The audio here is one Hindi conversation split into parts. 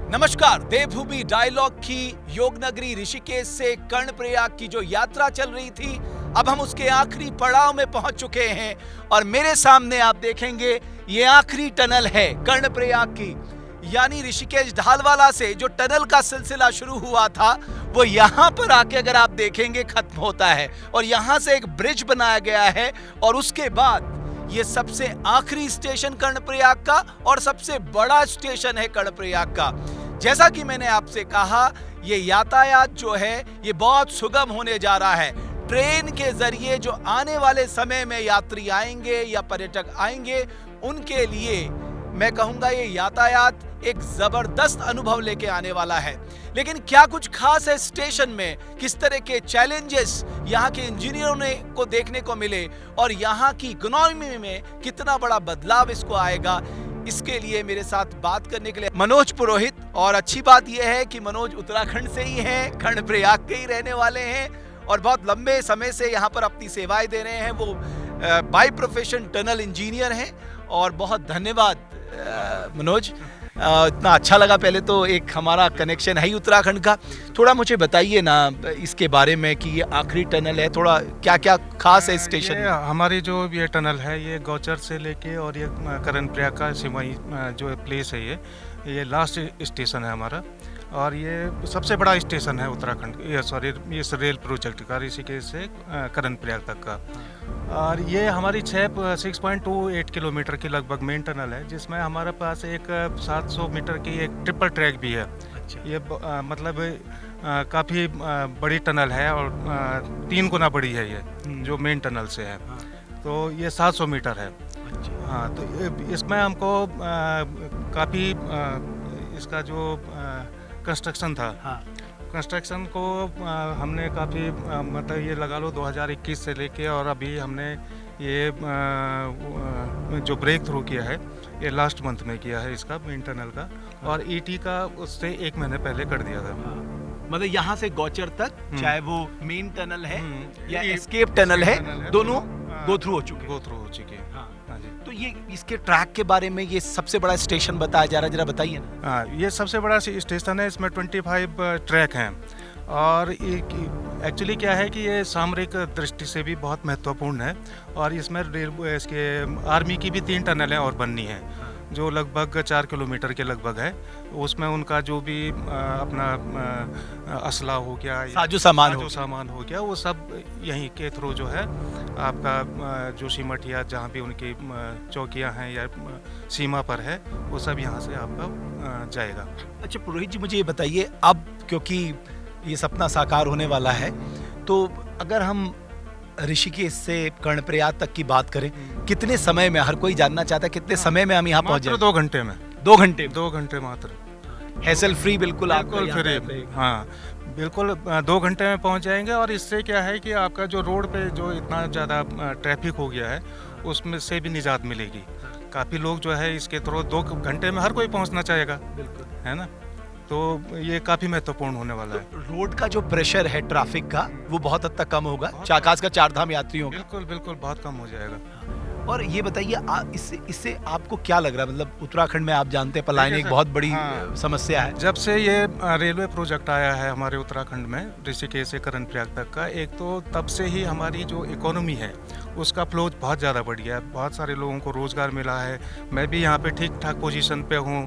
नमस्कार। देवभूमि डायलॉग की योग नगरी ऋषिकेश से कर्णप्रयाग की जो यात्रा चल रही थी, अब हम उसके आखिरी पड़ाव में पहुंच चुके हैं और मेरे सामने आप देखेंगे ये आखिरी टनल है कर्णप्रयाग की। यानी ऋषिकेश ढालवाला से जो टनल का सिलसिला शुरू हुआ था वो यहाँ पर आके अगर आप देखेंगे खत्म होता है और यहाँ से एक ब्रिज बनाया गया है और उसके बाद ये सबसे आखिरी स्टेशन कर्णप्रयाग का और सबसे बड़ा स्टेशन है कर्णप्रयाग का। जैसा कि मैंने आपसे कहा, ये यातायात जो है ये बहुत सुगम होने जा रहा है। ट्रेन के जरिए जो आने वाले समय में यात्री आएंगे या पर्यटक आएंगे उनके लिए मैं कहूंगा ये यातायात एक जबरदस्त अनुभव लेके आने वाला है। लेकिन क्या कुछ खास है स्टेशन में, किस तरह के चैलेंजेस यहाँ के इंजीनियरों ने को देखने को मिले और यहाँ की इकोनॉमी में कितना बड़ा बदलाव इसको आएगा, इसके लिए मेरे साथ बात करने के लिए मनोज पुरोहित। और अच्छी बात यह है कि मनोज उत्तराखंड से ही हैं, कर्णप्रयाग के ही रहने वाले हैं और बहुत लंबे समय से यहाँ पर अपनी सेवाएं दे रहे हैं। वो बाय प्रोफेशन टनल इंजीनियर हैं और बहुत धन्यवाद मनोज, इतना अच्छा लगा। पहले तो एक हमारा कनेक्शन है ही उत्तराखंड का। थोड़ा मुझे बताइए ना इसके बारे में कि ये आखिरी टनल है, थोड़ा क्या क्या खास है स्टेशन में? हमारी जो ये टनल है ये गौचर से लेके और ये कर्णप्रयाग का सिमई जो प्लेस है ये लास्ट स्टेशन है हमारा और ये सबसे बड़ा स्टेशन है उत्तराखंड, ये इस रेल प्रोजेक्ट का ऋषिकेश से कर्णप्रयाग तक का। और ये हमारी 6.28 किलोमीटर की लगभग मेन टनल है, जिसमें हमारे पास एक 700 मीटर की एक ट्रिपल ट्रैक भी है। अच्छा। ये मतलब काफ़ी बड़ी टनल है और 3 गुना बड़ी है ये जो मेन टनल से है। हाँ। तो ये 700 मीटर है। अच्छा। हाँ, तो इसमें हमको काफ़ी इसका जो कंस्ट्रक्शन था, हाँ। कंस्ट्रक्शन को हमने काफ़ी मतलब ये लगा लो 2021 से लेके और अभी हमने ये जो ब्रेक थ्रू किया है ये लास्ट मंथ में किया है इसका मेन टनल का। और ईटी का उससे 1 महीने पहले कर दिया था। मतलब यहाँ से गौचर तक चाहे वो मेन टनल है या एस्केप टनल है, दोनों गो थ्रू हो चुके हैं। हाँ जी। तो ये इसके ट्रैक के बारे में ये सबसे बड़ा स्टेशन बताया जा रहा है, जरा बताइए ना। हाँ, ये सबसे बड़ा स्टेशन है, इसमें 25 ट्रैक हैं और एक्चुअली क्या है कि ये सामरिक दृष्टि से भी बहुत महत्वपूर्ण है और इसमें इसके आर्मी की भी 3 टनलें और बननी हैं जो लगभग 4 किलोमीटर के लगभग है। उसमें उनका जो भी अपना असला हो गया, साजो सामान हो गया, वो सब यहीं के थ्रू जो है आपका जोशीमठ या जहाँ भी उनकी चौकियाँ हैं या सीमा पर है वो सब यहाँ से आपका जाएगा। अच्छा पुरोहित जी, मुझे ये बताइए, अब क्योंकि ये सपना साकार होने वाला है तो अगर हम ऋषिकेश से कर्णप्रयाग तक की बात करें, कितने समय में, हर कोई जानना चाहता है कितने समय में हम यहाँ पहुँच जाएं? 2 घंटे में। 2 घंटे मात्र, हैसल फ्री, बिल्कुल फ्री। हाँ बिल्कुल 2 घंटे में पहुँच जाएंगे। और इससे क्या है कि आपका जो रोड पे जो इतना ज़्यादा ट्रैफिक हो गया है उसमें से भी निजात मिलेगी। काफ़ी लोग जो है इसके थ्रू 2 घंटे में हर कोई पहुँचना चाहेगा, बिल्कुल, है ना। तो ये काफ़ी महत्वपूर्ण होने वाला है। तो रोड का जो प्रेशर है ट्रैफिक का वो बहुत हद तक कम होगा, खास कर 4 धाम यात्रियों का। बिल्कुल बहुत कम हो जाएगा। और ये बताइए इससे आपको क्या लग रहा है? मतलब उत्तराखंड में आप जानते हैं पलायन एक बहुत बड़ी समस्या है। जब से ये रेलवे प्रोजेक्ट आया है हमारे उत्तराखंड में ऋषिकेश से कर्णप्रयाग तक का, एक तो तब से ही हमारी जो इकोनॉमी है उसका फ्लो बहुत ज़्यादा बढ़ गया है। बहुत सारे लोगों को रोज़गार मिला है। मैं भी यहाँ पे ठीक ठाक पोजीशन पे हूँ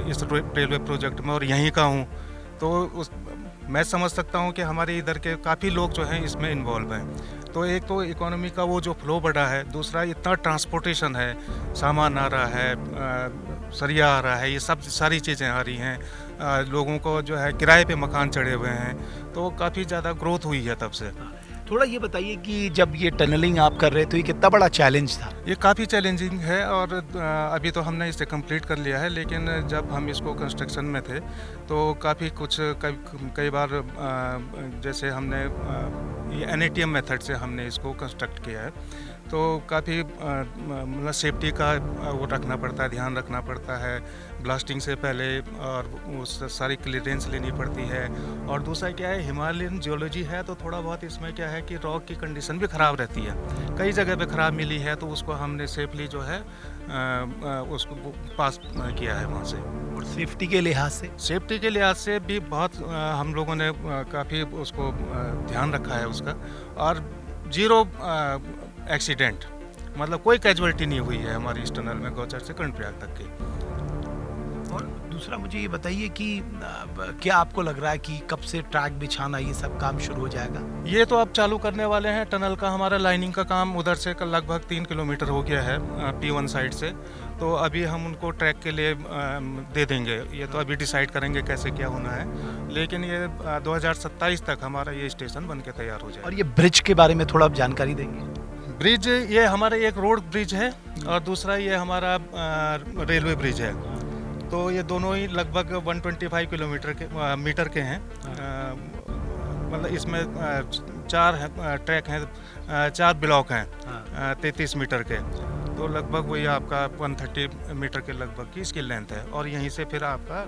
इस रेलवे प्रोजेक्ट में और यहीं का हूँ, तो मैं समझ सकता हूँ कि हमारे इधर के काफ़ी लोग जो हैं इसमें इन्वॉल्व हैं। तो एक तो इकोनॉमी का वो जो फ्लो बढ़ा है, दूसरा इतना ट्रांसपोर्टेशन है, सामान आ रहा है, सरिया आ रहा है, ये सब सारी चीज़ें आ रही हैं। लोगों को जो है किराए पे मकान चढ़े हुए हैं, तो काफ़ी ज़्यादा ग्रोथ हुई है तब से। थोड़ा ये बताइए कि जब ये टनलिंग आप कर रहे थे ये कितना बड़ा चैलेंज था? ये काफ़ी चैलेंजिंग है और अभी तो हमने इसे कंप्लीट कर लिया है, लेकिन जब हम इसको कंस्ट्रक्शन में थे तो काफ़ी कुछ कई बार जैसे हमने ये NATM मेथड से हमने इसको कंस्ट्रक्ट किया है, तो काफ़ी मतलब सेफ्टी का वो रखना पड़ता है, ध्यान रखना पड़ता है ब्लास्टिंग से पहले, और उस सारी क्लियरेंस लेनी पड़ती है। और दूसरा क्या है, हिमालयन जियोलॉजी है तो थोड़ा बहुत इसमें क्या है कि रॉक की कंडीशन भी ख़राब रहती है, कई जगह पे ख़राब मिली है, तो उसको हमने सेफली जो है उसको पास किया है वहाँ से। और सेफ्टी के लिहाज से? सेफ्टी के लिहाज से भी बहुत हम लोगों ने काफ़ी उसको ध्यान रखा है उसका, और 0 एक्सीडेंट, मतलब कोई कैजुअलिटी नहीं हुई है हमारी इस टनल में गौचर से कर्णप्रयाग तक की। और दूसरा मुझे ये बताइए कि क्या आपको लग रहा है कि कब से ट्रैक बिछाना ये सब काम शुरू हो जाएगा? ये तो अब चालू करने वाले हैं टनल का, हमारा लाइनिंग का काम उधर से लगभग 3 किलोमीटर हो गया है P1 साइड से, तो अभी हम उनको ट्रैक के लिए दे देंगे। ये तो अभी डिसाइड करेंगे कैसे क्या होना है, लेकिन ये 2027 तक हमारा ये स्टेशन बन के तैयार हो जाएगा। और ये ब्रिज के बारे में थोड़ा आप जानकारी देंगे? ब्रिज ये हमारा एक रोड ब्रिज है और दूसरा ये हमारा रेलवे ब्रिज है, तो ये दोनों ही लगभग 125 मीटर के हैं। मतलब इसमें 4 ट्रैक हैं, 4 ब्लॉक हैं 33 मीटर के, तो लगभग वही आपका 130 मीटर के लगभग की इसकी लेंथ है, और यहीं से फिर आपका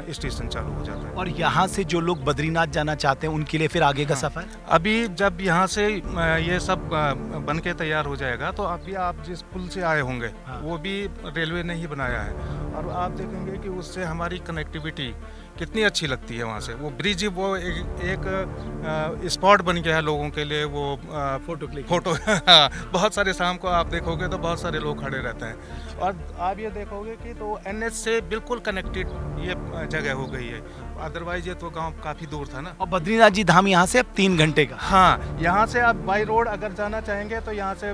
स्टेशन चालू हो जाता है। और यहाँ से जो लोग बद्रीनाथ जाना चाहते हैं उनके लिए फिर आगे का सफर? अभी जब यहाँ से ये सब बन के तैयार हो जाएगा, तो अभी आप जिस पुल से आए होंगे वो भी रेलवे ने ही बनाया है, और आप देखेंगे कि उससे हमारी कनेक्टिविटी कितनी अच्छी लगती है वहाँ से। वो ब्रिज वो एक स्पॉट बन गया है लोगों के लिए, वो फोटो बहुत सारे शाम को आप देखोगे तो बहुत सारे लोग खड़े रहते हैं, और आप ये देखोगे कि तो NH से बिल्कुल कनेक्टेड ये जगह हो गई है, अदरवाइज ये तो गांव काफ़ी दूर था ना। और बद्रीनाथ जी धाम यहाँ से अब 3 घंटे का? हाँ, यहाँ से आप बाई रोड अगर जाना चाहेंगे तो यहाँ से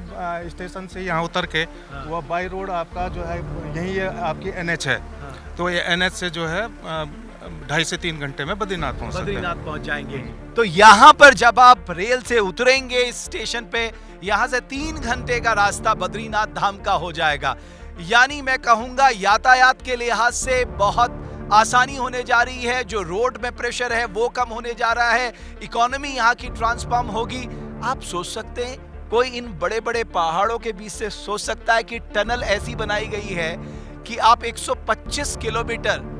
स्टेशन से यहाँ उतर के वो बाई रोड आपका जो है यही आपकी NH है, तो ये NH से जो है 2.5 से 3 घंटे में बद्रीनाथ पहुंच जाएंगे। तो यहाँ पर जब आप रेल से उतरेंगे इस स्टेशन पे, यहाँ से 3 घंटे का रास्ता बद्रीनाथ धाम का हो जाएगा। यानी मैं कहूँगा यातायात के लिहाज से बहुत आसानी होने जा रही है, जो रोड में प्रेशर है वो कम होने जा रहा है, इकोनॉमी यहाँ की ट्रांसफॉर्म होगी। आप सोच सकते हैं, कोई इन बड़े बड़े पहाड़ों के बीच से सोच सकता है कि टनल ऐसी बनाई गई है कि आप 125 किलोमीटर,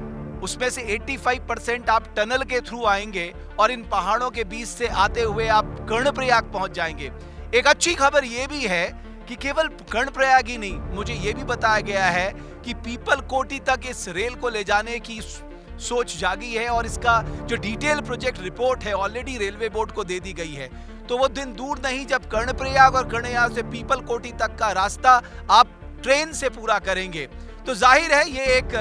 उसमें से 85% आप टनल के थ्रू आएंगे और इन पहाड़ों के बीच से आते हुए आप कर्णप्रयाग पहुंच जाएंगे। एक अच्छी खबर यह भी है कि केवल कर्णप्रयाग ही नहीं, मुझे यह भी बताया गया है कि पीपल कोटी तक इस रेल को ले जाने की सोच जागी है, और इसका जो डिटेल प्रोजेक्ट रिपोर्ट है ऑलरेडी रेलवे बोर्ड को दे दी गई है। तो वो दिन दूर नहीं जब कर्णप्रयाग और कर्णप्रयाग से पीपल कोटी तक का रास्ता आप ट्रेन से पूरा करेंगे। तो जाहिर है ये एक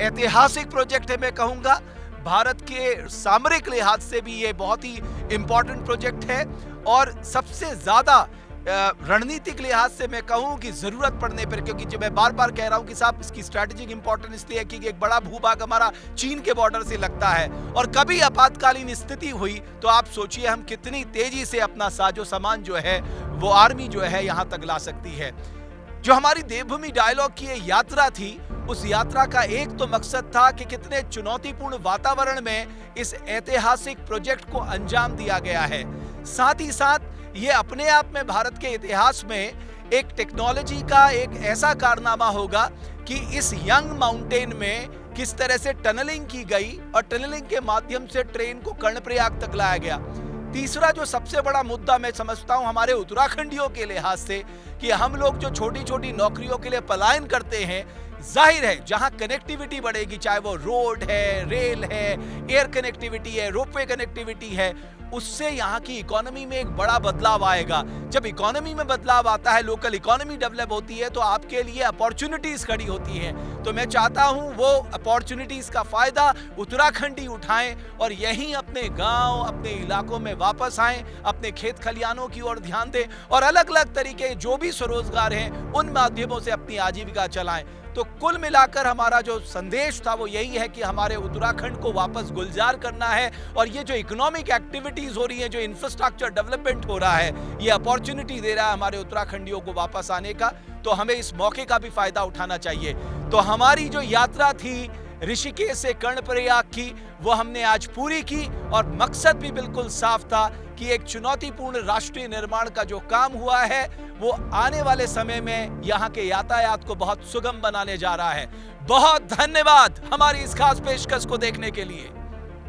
ऐतिहासिक प्रोजेक्ट है, मैं कहूंगा भारत के सामरिक लिहाज से भी ये बहुत ही इंपॉर्टेंट प्रोजेक्ट है, और सबसे ज्यादा रणनीतिक लिहाज से मैं कहूं कि जरूरत पड़ने पर, क्योंकि जो मैं बार बार कह रहा हूं कि साहब इसकी स्ट्रैटेजिक इंपॉर्टेंस इसलिए है कि एक बड़ा भूभाग हमारा चीन के बॉर्डर से लगता है, और कभी आपातकालीन स्थिति हुई तो आप सोचिए हम कितनी तेजी से अपना साजो सामान जो है वो आर्मी जो है यहां तक ला सकती है। जो हमारी देवभूमि डायलॉग की यात्रा थी, उस यात्रा का एक तो मकसद था कि कितने चुनौतीपूर्ण वातावरण में इस ऐतिहासिक प्रोजेक्ट को अंजाम दिया गया है। साथ ही साथ ये अपने आप में भारत के इतिहास में एक टेक्नोलॉजी का एक ऐसा कारनामा होगा कि इस यंग माउंटेन में किस तरह से टनलिंग की गई, और टनलिंग के माध्यम से ट्रेन को कर्णप्रयाग तक लाया गया। तीसरा जो सबसे बड़ा मुद्दा मैं समझता हूं हमारे उत्तराखंडियों के लिहाज से, कि हम लोग जो छोटी छोटी नौकरियों के लिए पलायन करते हैं, जाहिर है जहां कनेक्टिविटी बढ़ेगी, चाहे वो रोड है, रेल है, एयर कनेक्टिविटी है, रोपवे कनेक्टिविटी है, उससे यहाँ की इकोनॉमी में एक बड़ा बदलाव आएगा। जब इकोनॉमी में बदलाव आता है, लोकल इकोनॉमी डेवलप होती है, तो आपके लिए अपॉर्चुनिटीज खड़ी होती हैं। तो मैं चाहता हूं वो अपॉर्चुनिटीज का फायदा उत्तराखंडी उठाएं और यहीं अपने गांव, अपने इलाकों में वापस आएं, अपने खेत खलियानों की ओर ध्यान दें, और अलग अलग तरीके जो भी स्वरोजगार हैं उन माध्यमों से अपनी आजीविका चलाएं। तो कुल मिलाकर हमारा जो संदेश था वो यही है कि हमारे उत्तराखंड को वापस गुलजार करना है, और ये जो इकोनॉमिक एक्टिविटीज हो रही है, जो इंफ्रास्ट्रक्चर डेवलपमेंट हो रहा है, ये अपॉर्चुनिटी दे रहा है हमारे उत्तराखंडियों को वापस आने का। तो हमें इस मौके का भी फायदा उठाना चाहिए। तो हमारी जो यात्रा थी ऋषिकेश से कर्णप्रयाग की, वो हमने आज पूरी की, और मकसद भी बिल्कुल साफ था कि एक चुनौतीपूर्ण राष्ट्रीय निर्माण का जो काम हुआ है वो आने वाले समय में यहाँ के यातायात को बहुत सुगम बनाने जा रहा है। बहुत धन्यवाद हमारी इस खास पेशकश को देखने के लिए।